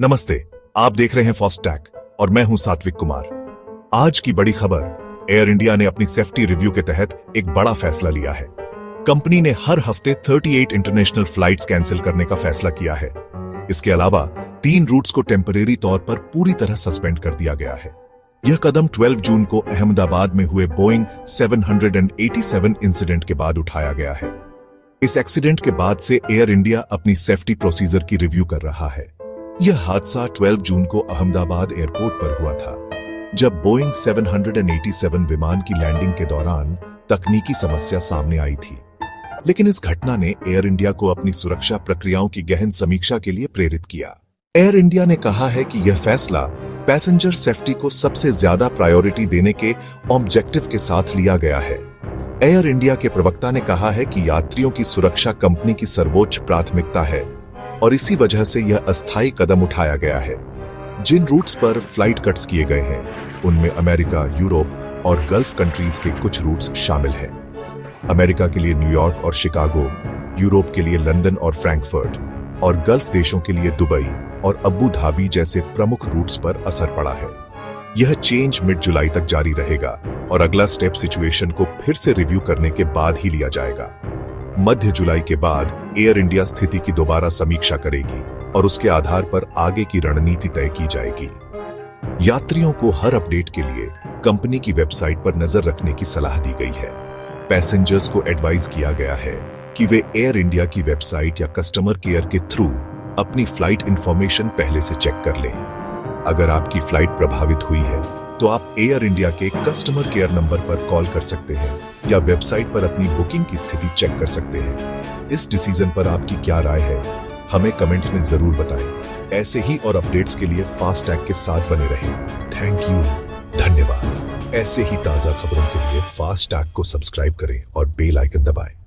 नमस्ते, आप देख रहे हैं फास्टैग और मैं हूं सात्विक कुमार। आज की बड़ी खबर, एयर इंडिया ने अपनी सेफ्टी रिव्यू के तहत एक बड़ा फैसला लिया है। कंपनी ने हर हफ्ते 38 इंटरनेशनल फ्लाइट्स कैंसिल करने का फैसला किया है। इसके अलावा 3 रूट्स को टेम्परेरी तौर पर पूरी तरह सस्पेंड कर दिया गया है। यह कदम 12 जून को अहमदाबाद में हुए बोइंग 787 इंसिडेंट के बाद उठाया गया है। इस एक्सीडेंट के बाद से एयर इंडिया अपनी सेफ्टी प्रोसीजर की रिव्यू कर रहा है। यह हादसा 12 जून को अहमदाबाद एयरपोर्ट पर हुआ था, जब बोइंग 787 विमान की लैंडिंग के दौरान तकनीकी समस्या सामने आई थी। लेकिन इस घटना ने एयर इंडिया को अपनी सुरक्षा प्रक्रियाओं की गहन समीक्षा के लिए प्रेरित किया। एयर इंडिया ने कहा है कि यह फैसला पैसेंजर सेफ्टी को सबसे ज्यादा प्रायोरिटी देने के ऑब्जेक्टिव के साथ लिया गया है। एयर इंडिया के प्रवक्ता ने कहा है कि यात्रियों की सुरक्षा कंपनी की सर्वोच्च प्राथमिकता है और इसी वजह से यह अस्थायी कदम उठाया गया है। जिन रूट्स पर फ्लाइट कट्स किए गए हैं, उनमें अमेरिका, यूरोप और गल्फ कंट्रीज के कुछ रूट्स शामिल हैं। अमेरिका के लिए न्यूयॉर्क और शिकागो, यूरोप के लिए लंदन और फ्रैंकफर्ट और गल्फ देशों के लिए दुबई और अबू धाबी जैसे प्रमुख रूट्स पर असर पड़ा है। यह चेंज मिड जुलाई तक जारी रहेगा और अगला स्टेप सिचुएशन को फिर से रिव्यू करने के बाद ही लिया जाएगा। मध्य जुलाई के बाद एयर इंडिया स्थिति की दोबारा समीक्षा करेगी और उसके आधार पर आगे की रणनीति तय की जाएगी। यात्रियों को हर अपडेट के लिए कंपनी की वेबसाइट पर नजर रखने की सलाह दी गई है। पैसेंजर्स को एडवाइज किया गया है कि वे एयर इंडिया की वेबसाइट या कस्टमर केयर के थ्रू अपनी फ्लाइट इंफॉर्मेशन पहले से चेक कर लें। अगर आपकी फ्लाइट प्रभावित हुई है तो आप एयर इंडिया के कस्टमर केयर नंबर पर कॉल कर सकते हैं या वेबसाइट पर अपनी बुकिंग की स्थिति चेक कर सकते हैं। इस डिसीजन पर आपकी क्या राय है, हमें कमेंट्स में जरूर बताएं। ऐसे ही और अपडेट्स के लिए फास्टैग के साथ बने रहें। थैंक यू, धन्यवाद। ऐसे ही ताजा खबरों के लिए फास्टैग को सब्सक्राइब करें और बेल आइकन दबाएं।